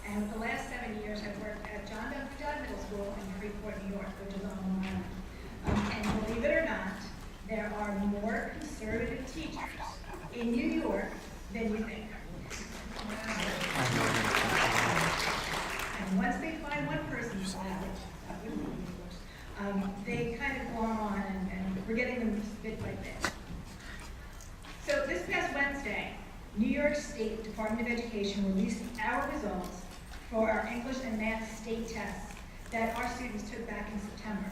And for the last 7 years, I've worked at John W. Dodd Middle School in Freeport, New York, which is on Long Island. And believe it or not, there are more conservative teachers in New York than you think. And once they find one person who's average, they kind of go on and we're getting them bit by bit. So this past Wednesday, New York State Department of Education released our results for our English and Math state tests that our students took back in September.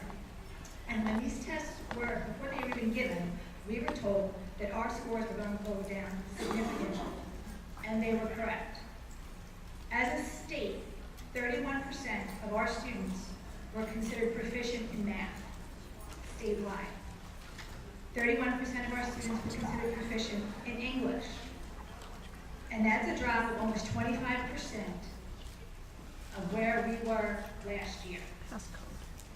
And when these tests were, before they were even given, we were told that our scores were going to go down significantly. And they were correct. As a state, 31% of our students were considered proficient in math, statewide. 31% of our students were considered proficient in English. And that's a drop of almost 25% of where we were last year.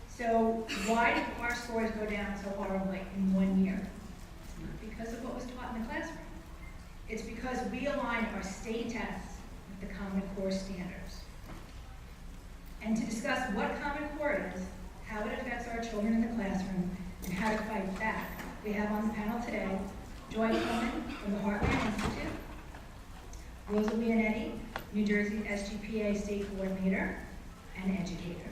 So why did our scores go down so horribly in 1 year? It's not because of what was taught in the classroom. It's because we aligned our state tests with the Common Core standards. And to discuss what Common Core is, how it affects our children in the classroom, and how to fight back, we have on the panel today Joy Pullmann from the Heartland Institute, Rosa Leonetti, New Jersey SGPA State Coordinator and Educator,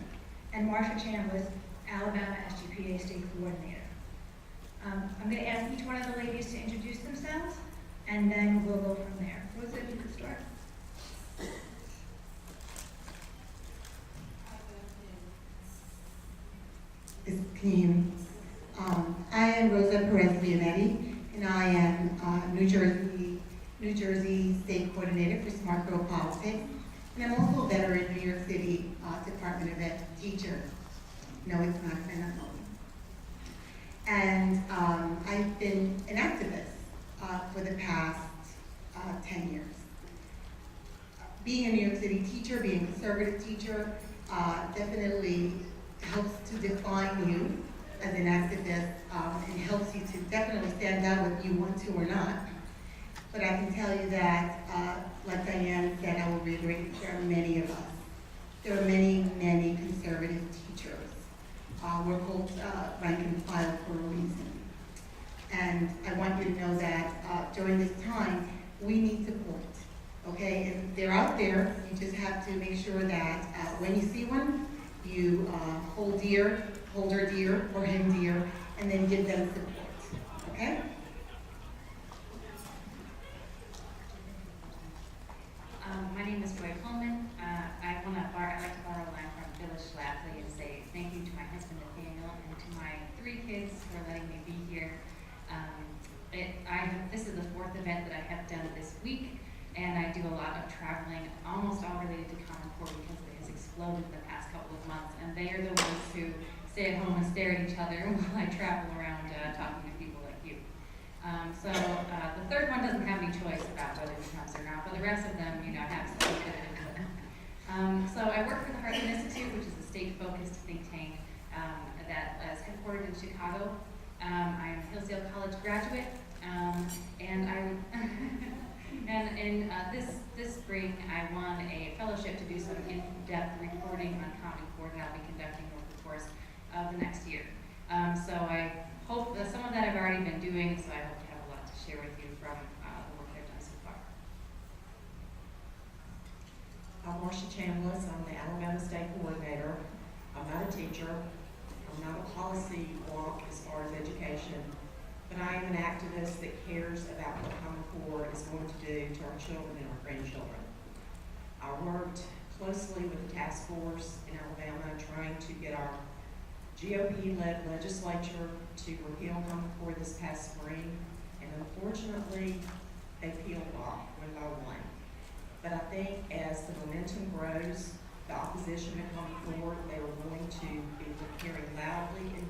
and Marcia Chambliss, Alabama SGPA State Coordinator. I'm going to ask each one of the ladies to introduce themselves, and then we'll go from there. Rosa, if you could start. Can you hear me? I am Rosa Perez-Leonetti, and I am New Jersey State Coordinator for Smart Girl Politics, and I'm also a veteran New York City Department of Ed teacher. No, it's not, I'm not lonely. And I've been an activist for the past 10 years. Being a New York City teacher, being a conservative teacher, definitely helps to define you as an activist and helps you to definitely stand out whether you want to or not. But I can tell you that, like Diane said, I will reiterate, there are many of us. There are many, many conservative teachers. We're called rank and file for a reason. And I want you to know that during this time, we need support, okay? And they're out there, you just have to make sure that when you see one, you hold her dear, or him dear, and then give them support, okay? My name is Joy Pullmann. I'd like to borrow a line from Phyllis Schlafly and say thank you to my husband Nathaniel and to my 3 kids for letting me be here. This is the 4th event that I have done this week, and I do a lot of traveling, almost all related to Common Core because it has exploded in the past couple of months, and they are the ones who stay at home and stare at each other while I travel around talking to people like you. So the third one doesn't have any choice about whether he comes or not, but the rest of them, have some good input. So I work for the Heartland Institute, which is a state-focused think tank that is headquartered in Chicago. I am a Hillsdale College graduate, and in this spring I won a fellowship to do some in-depth reporting on Common Core that I'll be conducting over the course of the next year. So I hope that some of that I've already been doing, so I hope to have a lot to share with you from the work I've done so far. I'm Marcia Chambliss. I'm the Alabama State Coordinator. I'm not a teacher. I'm not a policy wonk as far as education, but I am an activist that cares about what Common Core is going to do to our children and our grandchildren. I worked closely with the task force in Alabama trying to get our GOP-led legislature to repeal Common Core this past spring, and unfortunately, they peeled off one by one. But I think as the momentum grows, the opposition to Common Core, they are going to be hearing loudly and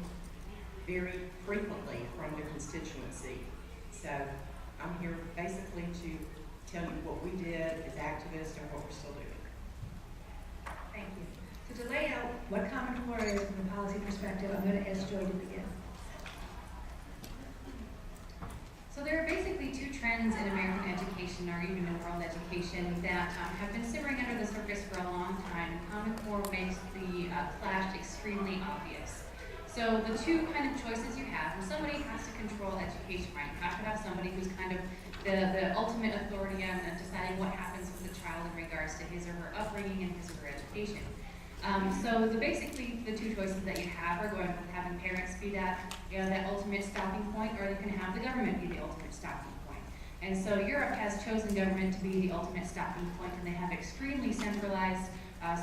very frequently from their constituency. So I'm here basically to tell you what we did as activists and what we're still doing. Thank you. So to lay out what Common Core is from a policy perspective, I'm going to ask Joy to begin. So there are basically 2 trends in American education or even in world education that have been simmering under the surface for a long time. And Common Core makes the clash extremely obvious. So the two kind of choices you have, and somebody has to control education, right? You have to have somebody who's kind of the ultimate authority on deciding what happens with the child in regards to his or her upbringing and his or her education. So basically the two choices that you have are going from having parents be that ultimate stopping point, or you can have the government be the ultimate stopping point. And so Europe has chosen government to be the ultimate stopping point, and they have extremely centralized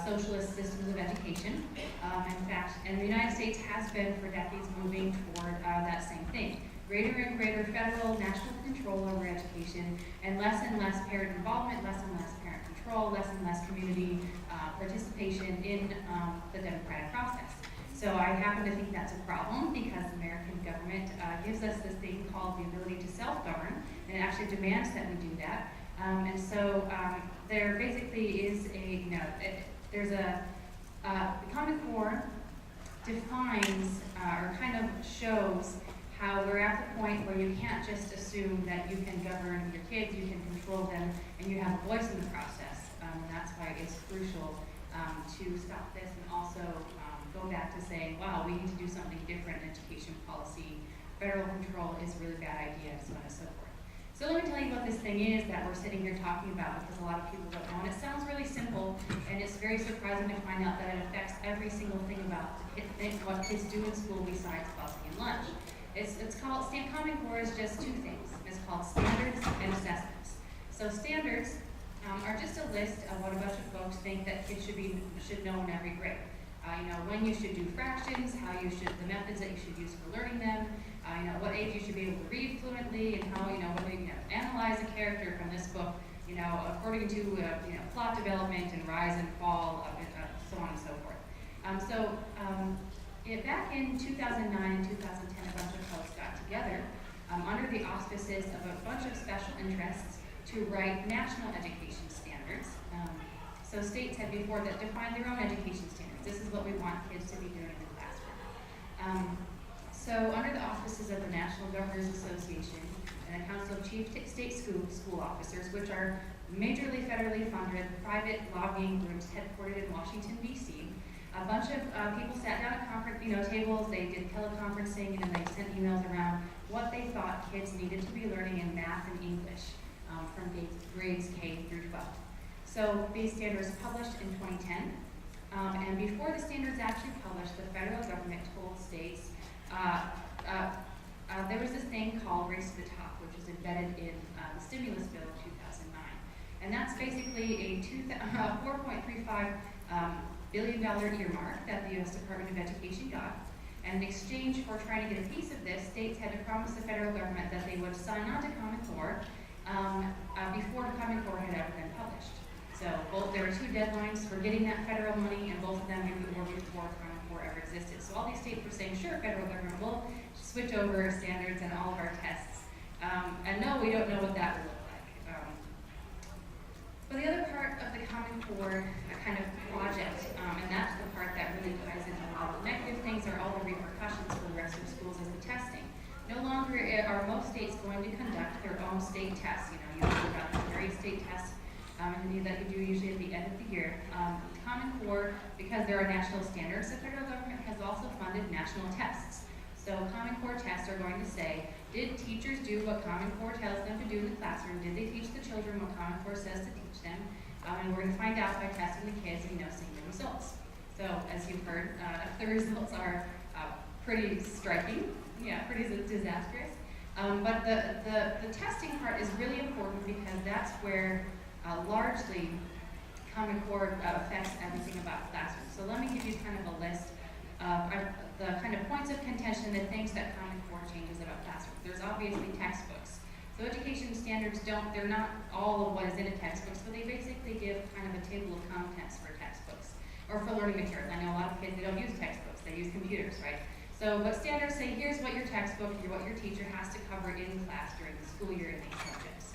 socialist systems of education. In fact, and the United States has been for decades moving toward that same thing. Greater and greater federal, national control over education, and less parent involvement, less and less parent control, less and less community participation in the democratic process. So I happen to think that's a problem because the American government gives us this thing called the ability to self-govern, and it actually demands that we do that. And so there basically is the Common Core defines or kind of shows how we're at the point where you can't just assume that you can govern your kids, you can control them, and you have a voice in the process. And that's why it's crucial to stop this and also go back to saying, wow, we need to do something different in education policy. Federal control is a really bad idea, so on and so forth. So let me tell you what this thing is that we're sitting here talking about, because a lot of people don't know. And it sounds really simple, and it's very surprising to find out that it affects every single thing about what kids do in school besides busing and lunch. It's called, Common Core is just two things. It's called standards and assessments. So standards are just a list of what a bunch of folks think that kids should know in every grade. When you should do fractions, the methods that you should use for learning them, what age you should be able to read fluently, and how, whether you can analyze a character from this book, according to, plot development and rise and fall, so on and so forth. Back in 2009 and 2010, a bunch of folks got together under the auspices of a bunch of special interests to write national education standards. So states had before that defined their own education standards. This is what we want kids to be doing in the classroom. So under the auspices of the National Governors Association and the Council of Chief State School Officers, which are majorly federally funded private lobbying groups headquartered in Washington, D.C., a bunch of people sat down at tables, they did teleconferencing, and they sent emails around what they thought kids needed to be learning in math and English from grades K through 12. So these standards published in 2010, and before the standards actually published, the federal government told states there was this thing called Race to the Top, which was embedded in the stimulus bill of 2009. And that's basically a $4.35 billion earmark that the U.S. Department of Education got. And in exchange for trying to get a piece of this, states had to promise the federal government that they would sign on to Common Core before Common Core had ever been published. So there were two deadlines for getting that federal money, and both of them were before Common Core ever existed. So all these states were saying, sure, federal government will switch over standards and all of our tests. And no, we don't know what that will look like. But the other part of the Common Core kind of project, and that's the part that really ties into all the negative things, are all the repercussions for the rest of schools, is the testing. No longer are most states going to conduct their own state tests. You hear about the various state tests that you do usually at the end of the year. Common Core, because there are national standards, the federal government has also funded national tests. So Common Core tests are going to say, did teachers do what Common Core tells them to do in the classroom? Did they teach the children what Common Core says to teach them? And we're going to find out by testing the kids and seeing the results. So as you've heard, the results are pretty striking, pretty disastrous. But the testing part is really important because that's where largely Common Core affects everything about classrooms. So let me give you kind of a list of the kind of points of contention, the things that Common Core changes about classrooms. There's obviously textbooks. So education standards they're not all of what is in a textbook, so they basically give kind of a table of contents for textbooks, or for learning materials. I know a lot of kids, they don't use textbooks, they use computers, right? So, but standards say, here's what your textbook, what your teacher has to cover in class during the school year in these subjects.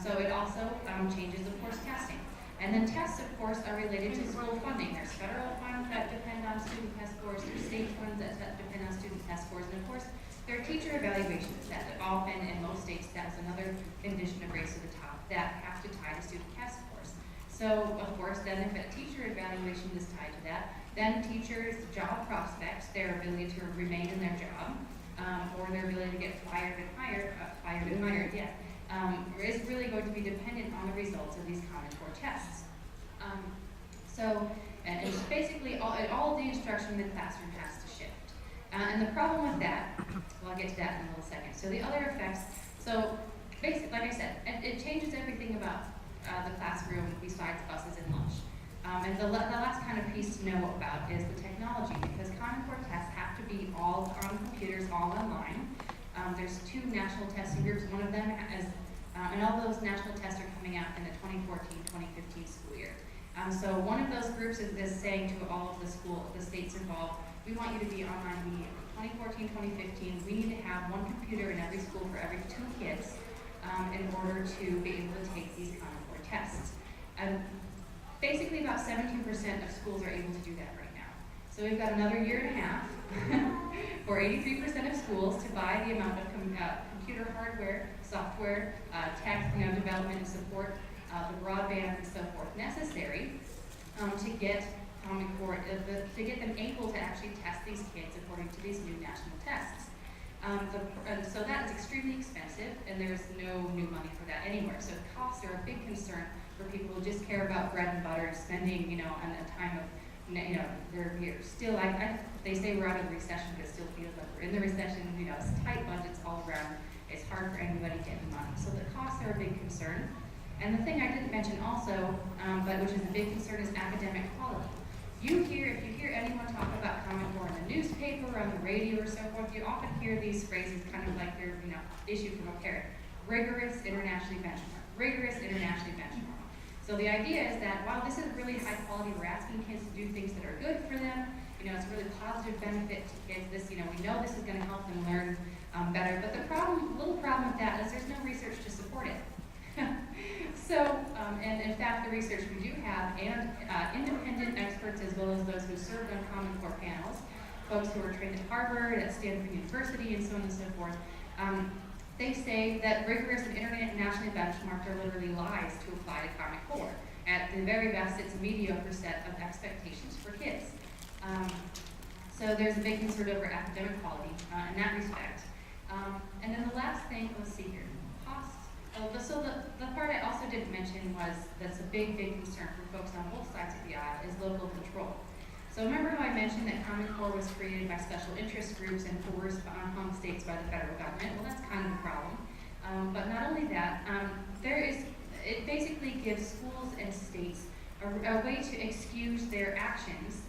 So it also changes, of course, testing. And then tests, of course, are related to school funding. There's federal funds that depend on student test scores, there's state funds that depend on student test scores, and of course, there are teacher evaluations that often, in most states, that's another condition of Race to the Top. that have to tie to student test scores. So, of course, then if a teacher evaluation is tied to that, then teachers' job prospects, their ability to remain in their job, or their ability to get fired and hired, is really going to be dependent on the results of these Common Core tests. And it's basically all of the instruction in the classroom has to shift. And the problem with that, well, I'll get to that in a little second. So the other effects, so basically, like I said, it changes everything about the classroom besides buses and lunch. And the last kind of piece to know about is the technology, because Common Core tests have to be all on computers, all online. There's 2 national testing groups. One of them is, and all those national tests are coming out in the 2014-2015 school year. So one of those groups is saying to all of the states involved, we want you to be online immediately. 2014-2015, we need to have 1 computer in every school for every 2 kids in order to be able to take these Common Core tests. Basically, about 17% of schools are able to do that right now. So we've got another year and a half for 83% of schools to buy the amount of computer hardware, software, tech, development and support, the broadband and so forth necessary to get Common Core, to get them able to actually test these kids according to these new national tests. So that is extremely expensive, and there's no new money for that anywhere. So costs are a big concern for people who just care about bread and butter, spending, on a time of, they're still, they say we're out of the recession, but it still feels like we're in the recession. It's tight budgets all around. It's hard for anybody getting money. So the costs are a big concern. And the thing I didn't mention also, but which is a big concern, is academic quality. If you hear anyone talk about Common Core in the newspaper, or on the radio, or so forth, you often hear these phrases kind of like they're, issued from a parent. Rigorous, internationally benchmarked. Rigorous, internationally benchmarked. So the idea is that while this is really high quality, we're asking kids to do things that are good for them. It's a really positive benefit to kids. We know this is going to help them learn better. But the little problem with that is there's no research to support it. And in fact, the research we do have, and independent experts as well as those who served on Common Core panels, folks who are trained at Harvard, at Stanford University, and so on and so forth, they say that rigorous and internationally benchmarked are literally lies to apply to Common Core. At the very best, it's a mediocre set of expectations for kids. So there's a big concern over academic quality in that respect. And then the last thing, let's see here, cost. So the part I also didn't mention was that's a big concern for folks on both sides of the aisle is local control. So remember how I mentioned that Common Core was created by special interest groups and coerced on home states by the federal government? Well, that's kind of a problem. But not only that, it basically gives schools and states a way to excuse their actions.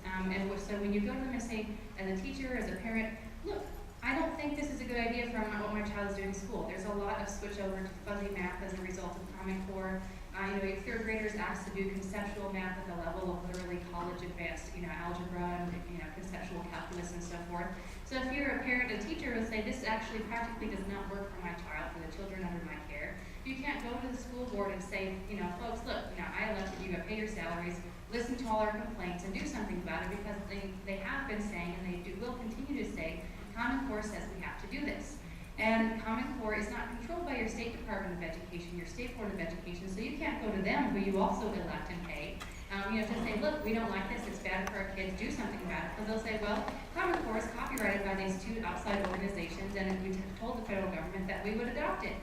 So when you go to them and say, as a teacher, as a parent, look, I don't think this is a good idea for what my child is doing in school. There's a lot of switch over to fuzzy math as a result of Common Core. Your 3rd graders asked to do conceptual math at the level of literally college advanced, algebra and conceptual calculus and so forth. So if you're a parent, a teacher will say, this actually practically does not work for my child, for the children under my care. You can't go to the school board and say, folks, look, I elected you, I pay your salaries, listen to all our complaints and do something about it, because they have been saying, and they will continue to say, Common Core says we have to do this. And Common Core is not controlled by your State Department of Education, your State Board of Education, so you can't go to them, who you also elect and pay, to say, look, we don't like this, it's bad for our kids, do something about it. Because they'll say, well, Common Core is copyrighted by these 2 outside organizations, and we told the federal government that we would adopt it.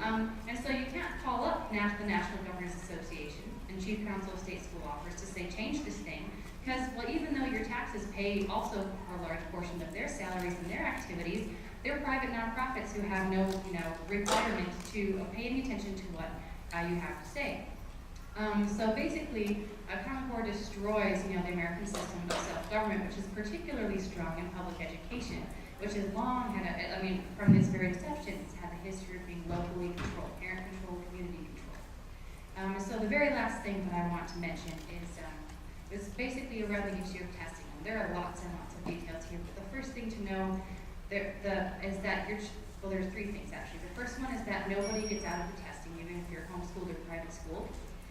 And so you can't call up the National Governors Association and Chief Counsel of State School Officers to say, change this thing. Because, well, even though your taxes pay also a large portion of their salaries and their activities, they're private nonprofits who have no, requirement to pay any attention to what you have to say. So basically, Common Core destroys, the American system of self-government, which is particularly strong in public education, which has long had from its very inception, it's had a history of being locally controlled, parent controlled, community controlled. So the very last thing that I want to mention is basically around the issue of testing. And there are lots and lots of details here, but the first thing to know is that there's 3 things actually. The first one is that nobody gets out of the testing, even if you're homeschooled or private school,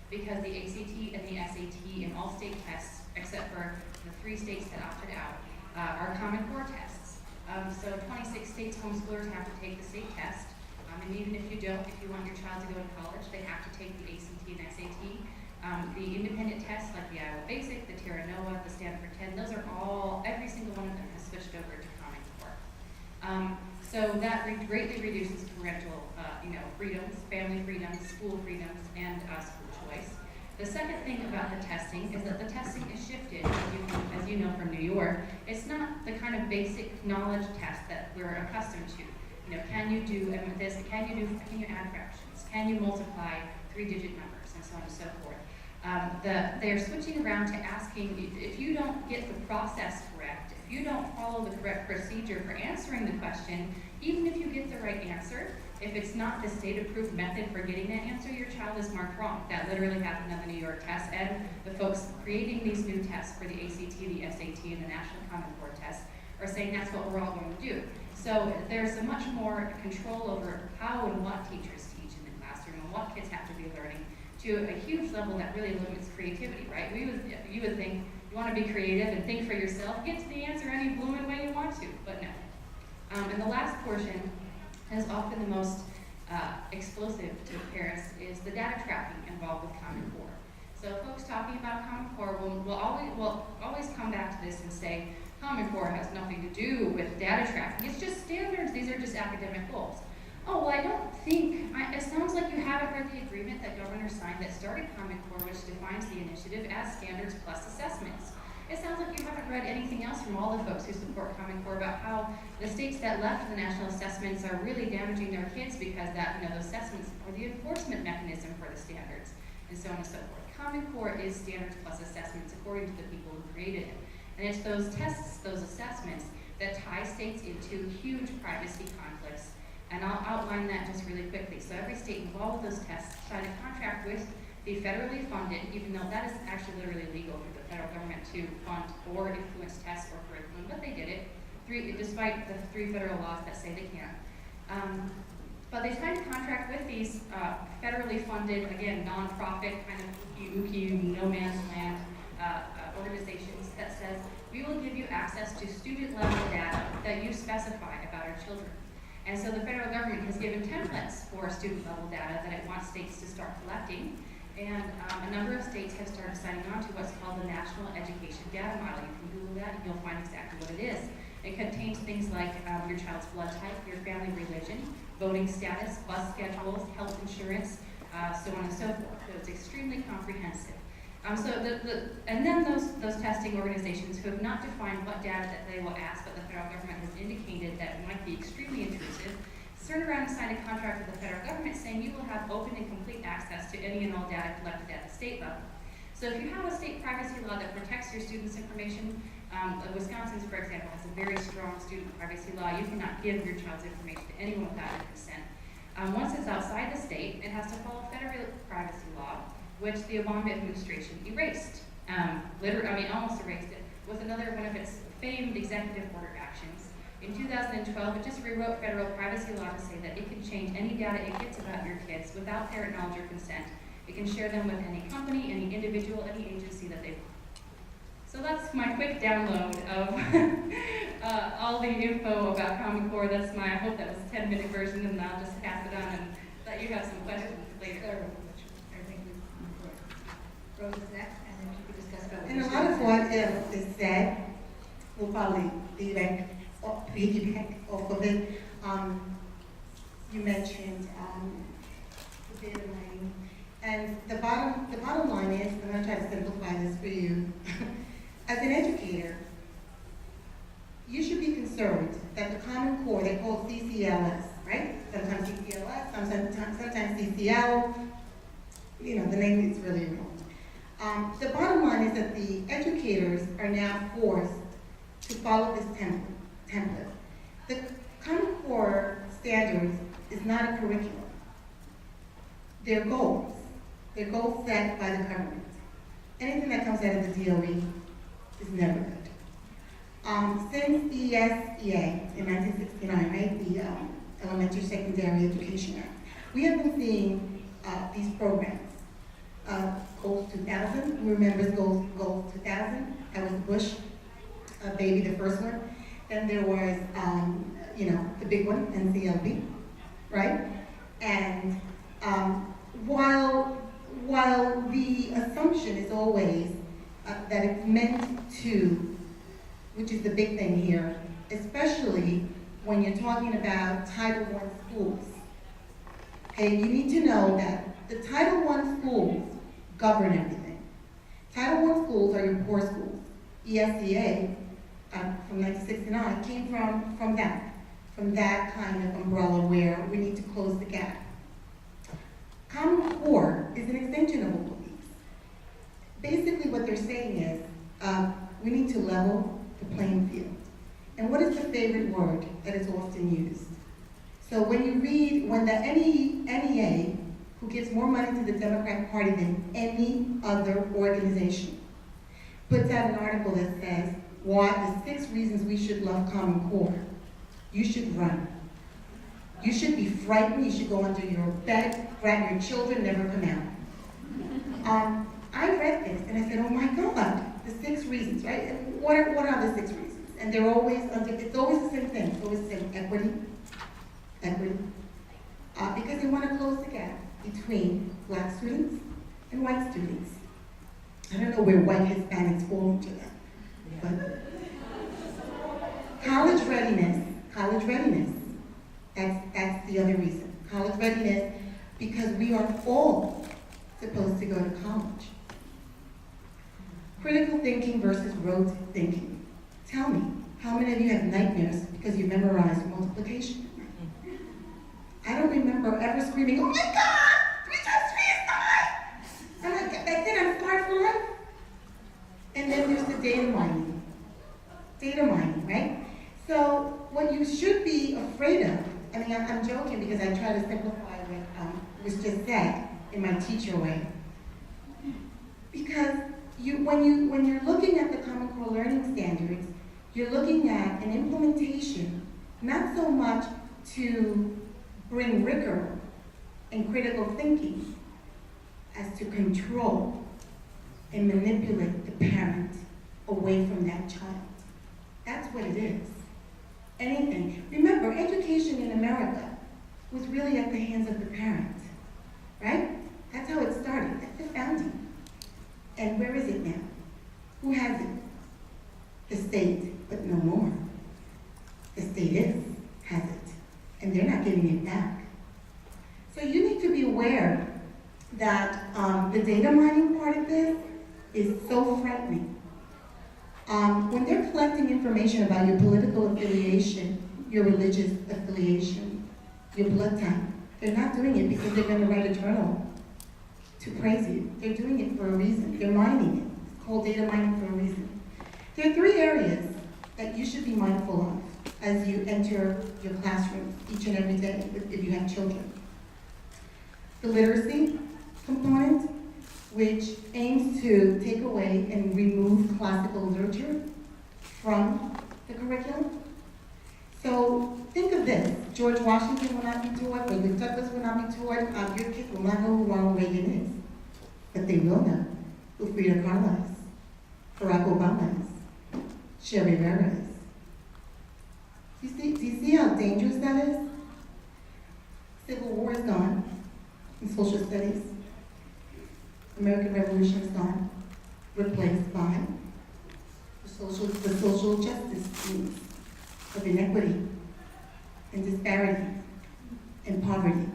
because the ACT and the SAT and all state tests, except for the 3 states that opted out, are Common Core tests. So 26 states homeschoolers have to take the state test. And even if you don't, if you want your child to go to college, they have to take the ACT and SAT. The independent tests like the Iowa Basic, the Terranova, the Stanford 10, those are all, every single one of them has switched over to Common Core. So that greatly reduces parental freedoms, family freedoms, school freedoms, and school choice. The second thing about the testing is that the testing is shifted, as you know from New York. It's not the kind of basic knowledge test that we're accustomed to. Can you do this? Can you add fractions? Can you multiply 3-digit numbers, and so on and so forth? They're switching around to asking, if you don't get the process correct, if you don't follow the correct procedure for answering the question, even if you get the right answer, if it's not the state-approved method for getting that answer, your child is marked wrong. That literally happened on the New York test, and the folks creating these new tests for the ACT, the SAT, and the National Common Core test are saying that's what we're all going to do. So there's a much more control over how and what teachers teach in the classroom and what kids have to be learning to a huge level that really limits creativity, right? You would think you want to be creative and think for yourself, get to the answer any blooming way you want to, but no. And the last portion is often the most explosive to parents is the data tracking involved with Common Core. So folks talking about Common Core will always come back to this and say, Common Core has nothing to do with data tracking. It's just standards. These are just academic goals. Oh, well, I don't think, it sounds like you haven't read the agreement that governor signed that started Common Core, which defines the initiative as standards plus assessments. It sounds like you haven't read anything else from all the folks who support Common Core about how the states that left the national assessments are really damaging their kids because those assessments are the enforcement mechanism for the standards, and so on and so forth. Common Core is standards plus assessments according to the people who created it. And it's those tests, those assessments, that tie states into huge privacy conflicts. And I'll outline that just really quickly. So every state involved with those tests signed a contract with the federally funded, even though that is actually literally illegal for the federal government to fund or influence tests or curriculum, but they did it, despite the 3 federal laws that say they can't. But they signed a contract with these federally funded, again, nonprofit, kind of ooky, no man's land organizations that says, we will give you access to student-level data that you specify about our children. And so the federal government has given templates for student-level data that it wants states to start collecting. And a number of states have started signing on to what's called the National Education Data Model. You can Google that and you'll find exactly what it is. It contains things like your child's blood type, your family religion, voting status, bus schedules, health insurance, so on and so forth. So it's extremely comprehensive. And then those testing organizations who have not defined what data that they will ask, but the federal government has indicated that it might be extremely intrusive, turn around and sign a contract with the federal government saying you will have open and complete access to any and all data collected at the state level. So if you have a state privacy law that protects your students' information, Wisconsin's, for example, has a very strong student privacy law. You cannot give your child's information to anyone without their consent. Once it's outside the state, it has to follow federal privacy law, which the Obama administration erased. Almost erased it, with another one of its famed executive order actions. In 2012, it just rewrote federal privacy law to say that it can change any data it gets about your kids without parent knowledge or consent. It can share them with any company, any individual, any agency that they want. So that's my quick download of all the info about Common Core. I hope that was a 10-minute version, and I'll just pass it on and let you have some questions later. Rosa's next, and then you can discuss about. And a lot of what is said will probably piggyback off of it. You mentioned the data mining, and the bottom line is, I'm going to try to simplify this for you. As an educator, you should be concerned that the Common Core, they call CCLS, right? Sometimes CCLS, sometimes CCL. The name is really wrong. The bottom line is that the educators are now forced to follow this template. The Common Core standards is not a curriculum. They're goals. They're goals set by the government. Anything that comes out of the DOE is never good. Since the ESEA in 1969, right, the Elementary Secondary Education Act, we have been seeing these programs. Goals 2000, who remembers Goals 2000? That was Bush baby, the first one. Then there was, the big one, NCLB, right? And while the assumption is always that it's meant to, which is the big thing here, especially when you're talking about Title I schools. Okay, you need to know that the Title I schools govern everything. Title I schools are your poor schools. ESEA from 1969 came from that kind of umbrella where we need to close the gap. Common Core is an extension of all of these. Basically what they're saying is we need to level the playing field. And what is the favorite word that is often used? So when you read, when the NEA, who gives more money to the Democratic Party than any other organization, puts out an article that says, why the 6 reasons we should love Common Core. You should run. You should be frightened. You should go under your bed, grab your children, never come out. I read this and I said, oh my God, the 6 reasons, right? And what are the 6 reasons? And they're always it's always the same thing. It's always the same equity. Because they want to close the gap between Black students and white students. I don't know where white Hispanics fall into that. But college readiness, that's the other reason. College readiness, because we are all supposed to go to college. Critical thinking versus rote thinking. Tell me, how many of you have nightmares because you memorized multiplication? I don't remember ever screaming, oh my God, 3 times 3 is 9! I'm like, back then I'm scarred for life. And then there's the data mining. Data mining, right? So what you should be afraid of, I mean, I'm joking because I try to simplify what was just said in my teacher way. Because when you're looking at the Common Core learning standards, you're looking at an implementation, not so much to bring rigor and critical thinking as to control and manipulate the parent away from that child. That's what it is. Anything. Remember, education in America was really at the hands of the parent, right? That's how it started. That's the founding. And where is it now? Who has it? The state, but no more. The state has it. And they're not giving it back. So you need to be aware that the data mining part of this is so frightening. When they're collecting information about your political affiliation, your religious affiliation, your blood type, they're not doing it because they're going to write a journal to praise you. They're doing it for a reason. They're mining it. It's called data mining for a reason. There are 3 areas that you should be mindful of as you enter your classrooms each and every day if you have children. The literacy component, which aims to take away and remove classical literature from the curriculum. So think of this. George Washington will not be taught, Frederick Douglass will not be taught, your kids will not know who Ronald Reagan is. But they will know who Frida Kahlo is, Barack Obama is, Che Guevara is. Do you see how dangerous that is? Civil War is gone in social studies. American Revolution is gone, replaced by the social justice themes of inequity and disparity and poverty.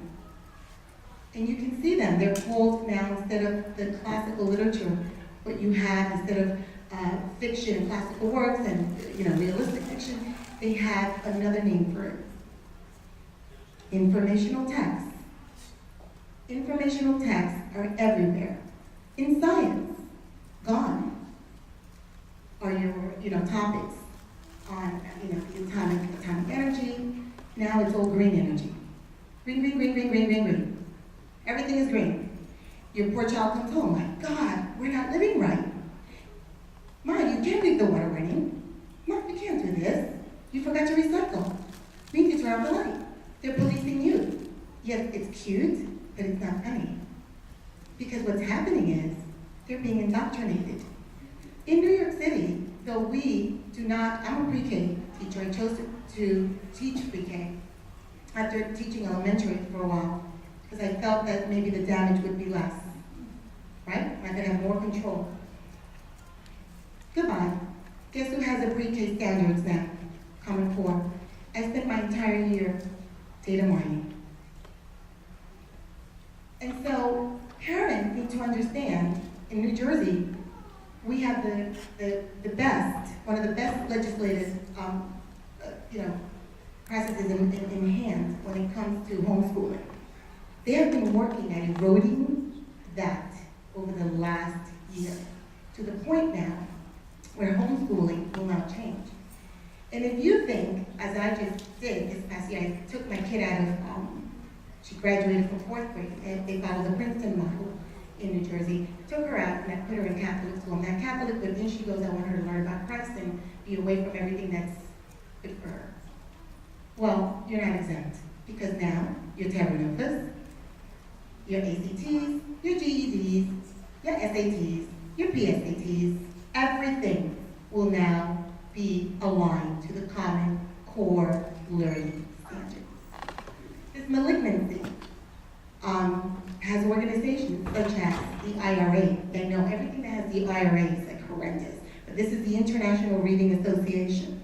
And you can see them. They're called now, instead of the classical literature, what you have instead of fiction and classical works and realistic fiction, they have another name for it. Informational texts. Informational texts are everywhere. In science, gone are your topics on the atomic energy. Now it's all green energy. Green. Everything is green. Your poor child comes home, my God, we're not living right. Mom, you can't leave the water running. Mom, you can't do this. You forgot to recycle. We need to turn off the light. They're policing you. Yes, it's cute, but it's not funny. Because what's happening is they're being indoctrinated. In New York City, though we do not, I'm a pre-K teacher. I chose to teach pre-K after teaching elementary for a while because I felt that maybe the damage would be less, right? I could have more control. Goodbye. Guess who has a pre-K standards now? Common Core. I spent my entire year data mining. And so parents need to understand, in New Jersey, we have the best, one of the best legislative, processes in hand when it comes to homeschooling. They have been working at eroding that over the last year, to the point now where homeschooling will now change. And if you think, as I just did this past year, I took my kid out of, she graduated from 4th grade, and they follow the Princeton model in New Jersey. Took her out and I put her in Catholic school. And that Catholic, but then she goes, I want her to learn about Christ and be away from everything that's good for her. Well, you're not exempt, because now your Terra Novas, your ACTs, your GEDs, your SATs, your PSATs, everything will now be aligned to the Common Core learning standards. This malignancy has organizations such as the IRA. They know everything that has the IRA is like horrendous, but this is the International Reading Association,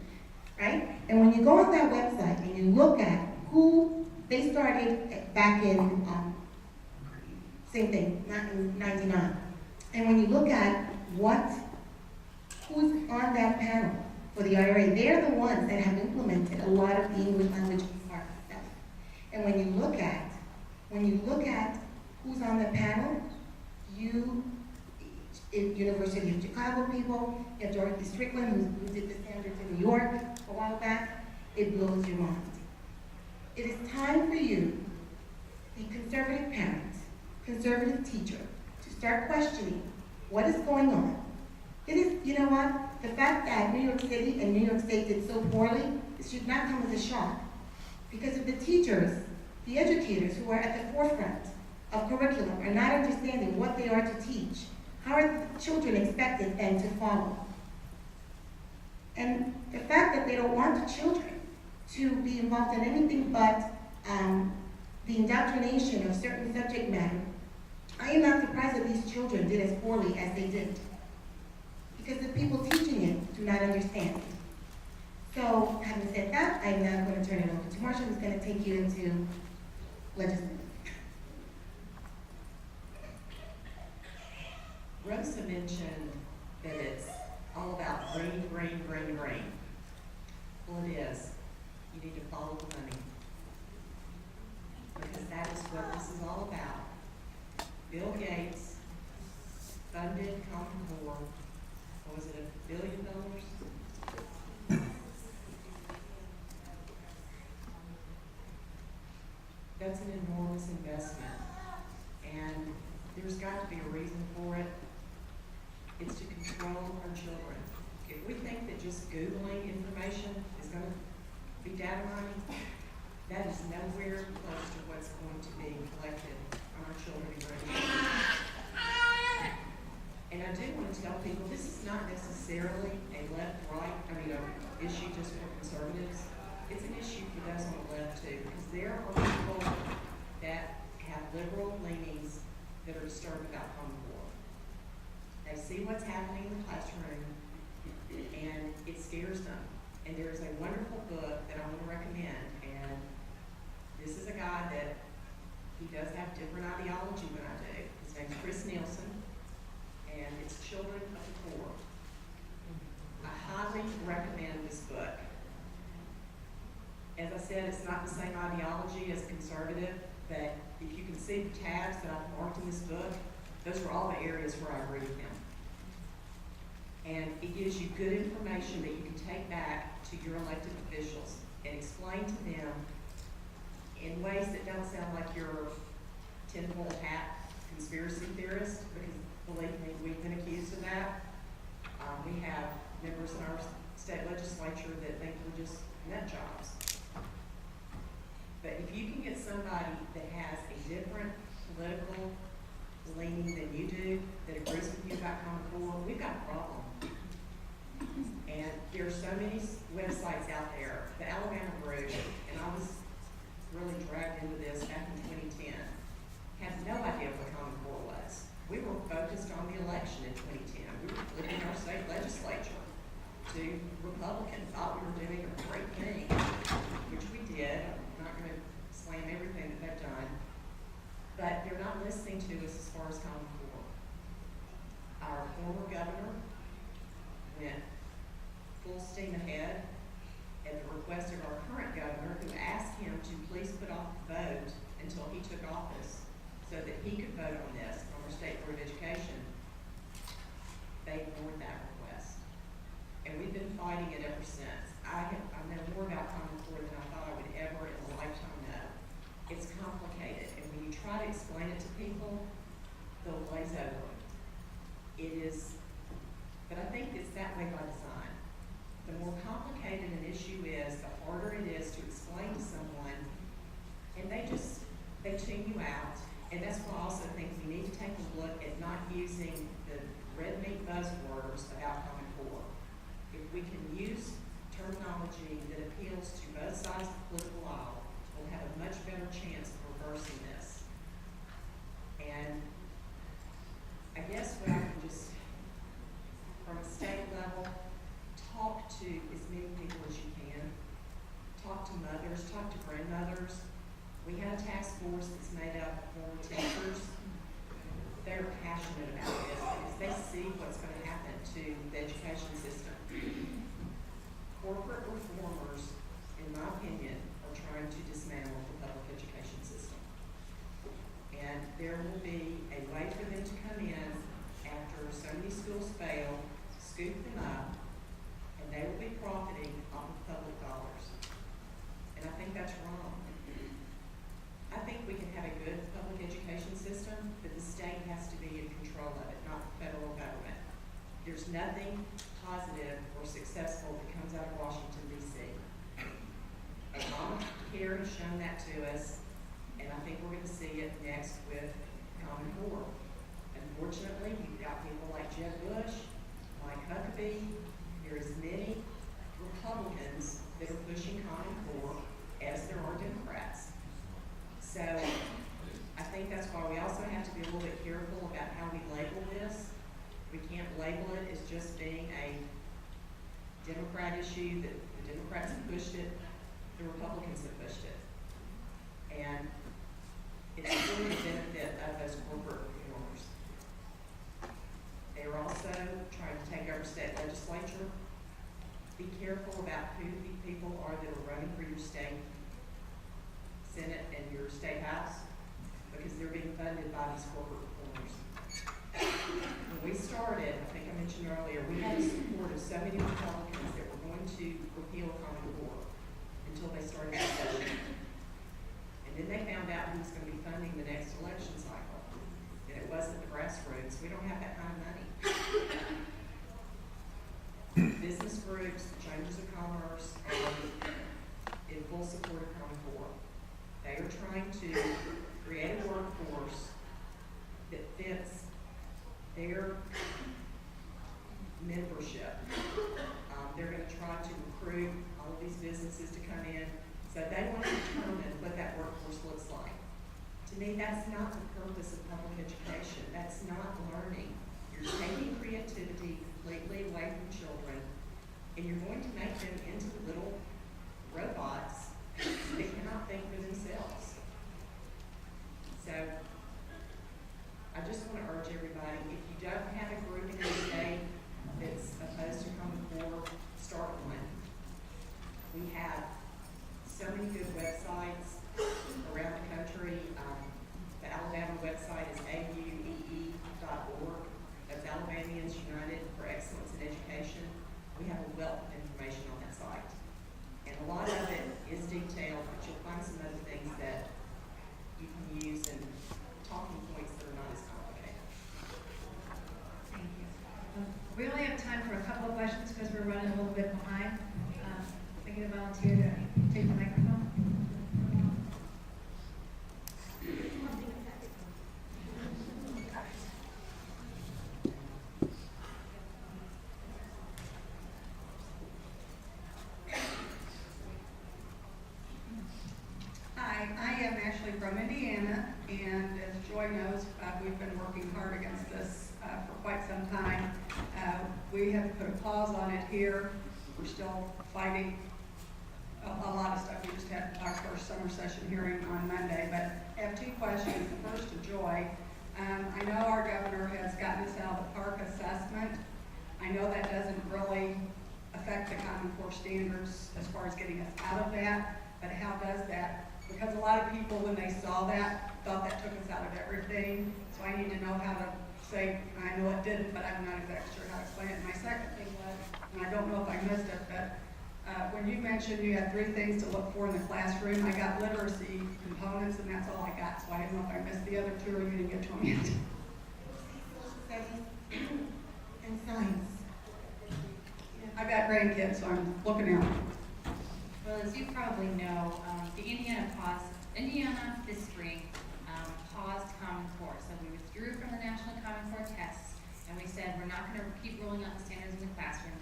right? And when you go on that website and you look at who they started back in, same thing, not in 99. And when you look at who's on that panel for the IRA, they're the ones that have implemented a lot of the English language arts stuff. And when you look at who's on the panel, University of Chicago people, you have Dorothy Strickland, who did the standards in New York a while back, it blows your mind. It is time for you, the conservative parent, conservative teacher, to start questioning what is going on. It is, you know what, the fact that New York City and New York State did so poorly, it should not come as a shock. Because if the teachers, the educators who are at the forefront of curriculum are not understanding what they are to teach, how are the children expected then to follow? And the fact that they don't want the children to be involved in anything but the indoctrination of certain subject matter, I am not surprised that these children did as poorly as they did. Because the people teaching it do not understand. So, having said that, I'm now going to turn it over to Marcia, who's going to take you into legislative. Rosa mentioned that it's all about green. Well, it is. You need to follow the money. Because that is what this is all about. Bill Gates funded Common Core, what was it, $1 billion? That's an enormous investment. And there's got to be a reason for it. It's to control our children. If we think that just Googling information is going to be data mining, that is nowhere close to what's going to be collected on our children and grandchildren. And I do want to tell people this is not necessarily a left-right, issue just for conservatives. It's an issue for those on the left too, because there are people that have liberal leanings that are disturbed about Common Core. They see what's happening in the classroom, and it scares them. And there is a wonderful book that I want to recommend, and this is a guy that he does have different ideology than I do. His name's Chris Nielsen, and it's Children of the Core. I highly recommend this book. As I said, it's not the same ideology as conservative, but if you can see the tabs that I've marked in this book, those are all the areas where I agree with him. And it gives you good information that you can take back to your elected officials and explain to them in ways that don't sound like you're a tinfoil hat conspiracy theorist, because believe me, we've been accused of that. We have members in our state legislature that think we're just nut jobs. But if you can get somebody that has a different political leaning than you do, that agrees with you about Common Core, we've got a problem. And there are so many websites out there. The Alabama group, and I was really dragged into this back in 2010. were focused on the election in 2010. We were flipping our state legislature to Republican, thought we were doing a great thing, which we did. I'm not going to slam everything that they've done, but they're not listening to us as far as Common Core. Our former governor went full steam ahead at the request of our current governor, who asked him to please put off the vote until he took office so that he could vote on this, on our State Board of Education. They ignored that request. And we've been fighting it ever since. I know more about Common Core than I thought I would ever in a lifetime know. It's complicated, and when you try to explain it to people, they'll glaze over it. It is, but I think it's that way by design. The more complicated an issue is, the harder it is to explain to someone, and they tune you out. And that's why I also think we need to take a look at not using the red meat buzzwords about Common Core. If we can use terminology that appeals to both sides of the political aisle, we'll have a much better chance of reversing this. And I guess what I can just, from a state level, talk to as many people as you can. Talk to mothers, talk to grandmothers. We have a task force that's made up of former teachers. They're passionate about this because they see what's going to happen to the education system. Corporate reformers, in my opinion, are trying to dismantle the public education system. And there will be a way for them to come in after so many schools fail, scoop them up, and they will be profiting off of public dollars. And I think that's wrong. I think we can have a good public education system, but the state has to be in control of it, not the federal government. There's nothing positive or successful that comes out of Washington, D.C. Obamacare has shown that to us, and I think we're going to see it next with Common Core. Unfortunately, you've got people like Jeb Bush, Mike Huckabee. There's many Republicans that are pushing Common Core as there are Democrats. So I think that's why we also have to be a little bit careful about how we label this. We can't label it as just being a Democrat issue that the Democrats have pushed it, the Republicans have pushed it. And it's really the benefit of those corporate reformers. They are also trying to take over state legislature. Be careful about who the people are that are running for your state Senate and your state house, because they're being funded by these corporate reformers. When we started, I think I mentioned earlier, we had the support of so many Republicans that were going to repeal Common Core until they started the session. And then they found out who was going to be funding the next election cycle. And it wasn't the grassroots. We don't have that kind of money. Business groups, the chambers of commerce, are in full support of Common Core. They are trying to create a workforce that fits their membership. They're going to try to recruit all of these businesses to come in. So they want to determine what that workforce looks like. To me, that's not the purpose of public education. That's not learning. You're taking creativity completely away from children, and you're going to make them into little robots that cannot think for themselves. So I just want to urge everybody, if you don't have a group in your state that's opposed to Common Core, start one. We have so many good websites around the country. The Alabama website is auee.org. That's Alabamians United for Excellence in Education. We have a wealth of information on that site. And a lot of it is detailed, but you'll find some other things that you can use and talking points that are not as complicated. Thank you. We only have time for a couple of questions because we're running a little bit behind. Can I get a volunteer to take the microphone? Hi, I am actually from Indiana, and as Joy knows, we've been working hard against this We have to put a pause on it here. We're still fighting a lot of stuff. We just had our first summer session hearing on Monday, but I have two questions. The first to Joy. I know our governor has gotten us out of the park assessment. I know that doesn't really affect the Common Core standards as far as getting us out of that, but how does that? Because a lot of people, when they saw that, thought that took us out of everything. So I need to know how to say, I know it didn't, but I'm not exactly sure how to explain it. And my second thing was, and I don't know if I missed it, but when you mentioned you had 3 things to look for in the classroom, I got literacy components, and that's all I got. So I didn't know if I missed the other 2 or you didn't get to them yet. And science. I've got grandkids, so I'm looking out. Well, as you probably know, the Indiana this spring paused Common Core. So we withdrew from the National Common Core tests, and we said we're not going to keep rolling out the standards in the classroom.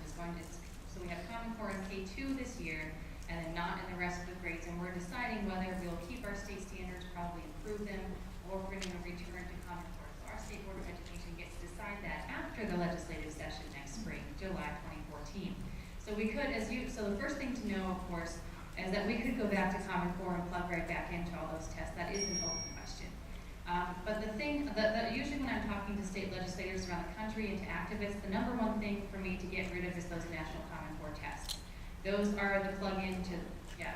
So we have Common Core in K2 this year, and then not in the rest of the grades. And we're deciding whether we'll keep our state standards, probably improve them, or if we're going to return to Common Core. So our State Board of Education gets to decide that after the legislative session next spring, July 2014. So we could, so the first thing to know, of course, is that we could go back to Common Core and plug right back into all those tests. That is an open question. But the thing, usually when I'm talking to state legislators around the country and to activists, the number one thing for me to get rid of is those National Common Core tests. Those are the plug-in to,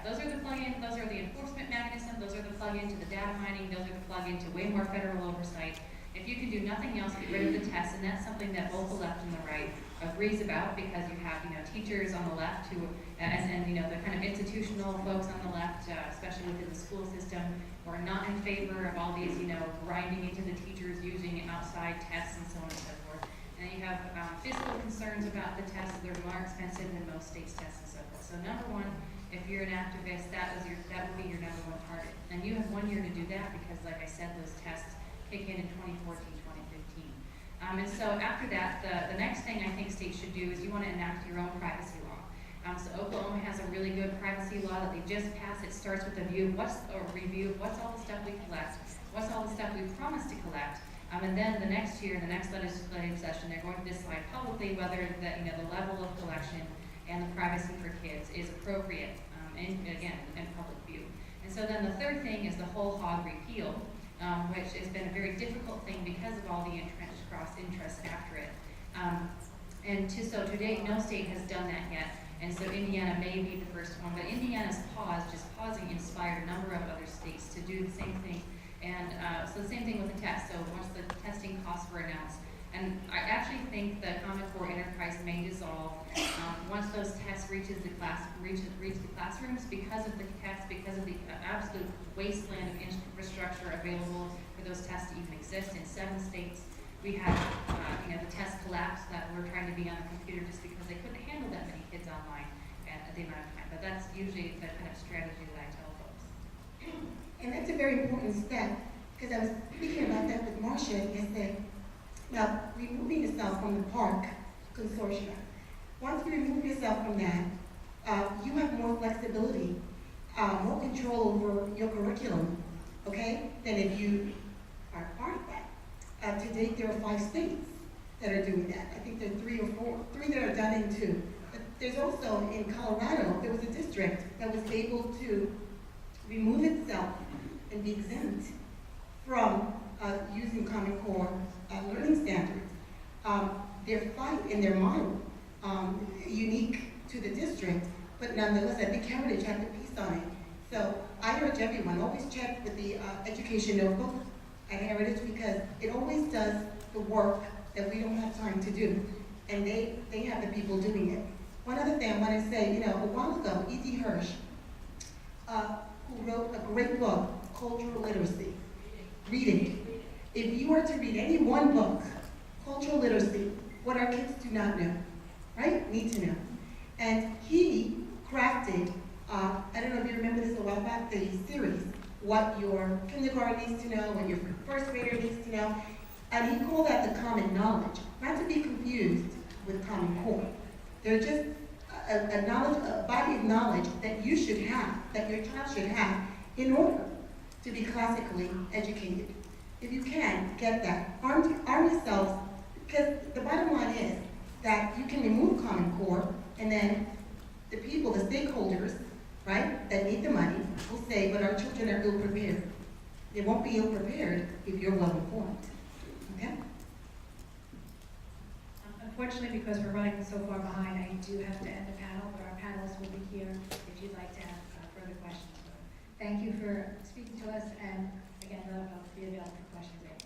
those are the enforcement mechanism, those are the plug-in to the data mining, those are the plug-in to way more federal oversight. If you can do nothing else, get rid of the tests, and that's something that both the left and the right agrees about, because you have, teachers on the left who, and the kind of institutional folks on the left, especially within the school system, who are not in favor of all these, grinding into the teachers using outside tests and so on and so forth. And then you have fiscal concerns about the tests; they're more expensive than most states' tests and so forth. So number one, if you're an activist, that would be your number one target. And you have 1 year to do that because, like I said, those tests kick in 2014, 2015. And so after that, the next thing I think states should do is you want to enact your own privacy law. So Oklahoma has a really good privacy law that they just passed. It starts with a review of what's all the stuff we collect, what's all the stuff we promised to collect, and then the next year, the next legislative session, they're going to decide publicly whether the level of collection and the privacy for kids is appropriate, and again, in public view. And so then the third thing is the whole hog repeal, which has been a very difficult thing because of all the entrenched cross-interests after it. So to date, no state has done that yet, and so Indiana may be the first one, but Indiana's pausing inspired a number of other states to do the same thing. And so the same thing with the test. So once the testing costs were announced, and I actually think the Common Core enterprise may dissolve once those tests reach the classrooms because of the tests, because of the absolute wasteland of infrastructure available for those tests to even exist. In 7 states, we had the test collapse that we're trying to be on the computer just because they couldn't handle that many kids online at the amount of time. But that's usually the kind of strategy that I tell folks. And that's a very important step, because I was thinking about that with Marcia yesterday. Now, removing yourself from the park consortium. Once you remove yourself from that, you have more flexibility, more control over your curriculum, okay, than if you are part of that. To date, there are 5 states that are doing that. I think there are 3 or 4, 3 that are done in 2. But there's also, in Colorado, there was a district that was able to remove itself and be exempt from using Common Core learning standards. Their fight and their model, unique to the district, but nonetheless, I think Heritage had the piece on it. So I urge everyone, always check with the education notebook at Heritage, because it always does the work that we don't have time to do. And they have the people doing it. One other thing I want to say, a while ago, E.T. Hirsch, who wrote a great book, Cultural Literacy. Read it. If you were to read any one book, Cultural Literacy, what our kids do not know, right? Need to know. And he crafted, I don't know if you remember this a while back, the series, what your kindergarten needs to know, what your first grader needs to know. And he called that the common knowledge, not to be confused with Common Core. They're just a body of knowledge that you should have, that your child should have, in order to be classically educated. If you can, get that. Arm yourselves, because the bottom line is that you can remove Common Core, and then the people, the stakeholders, right, that need the money, will say, but our children are ill-prepared. They won't be ill-prepared if you're well-informed, okay? Unfortunately, because we're running so far behind, I do have to end the panel, but our panelists will be here if you'd like to ask further questions. Thank you for speaking to us, and again, they'll be available for questions later.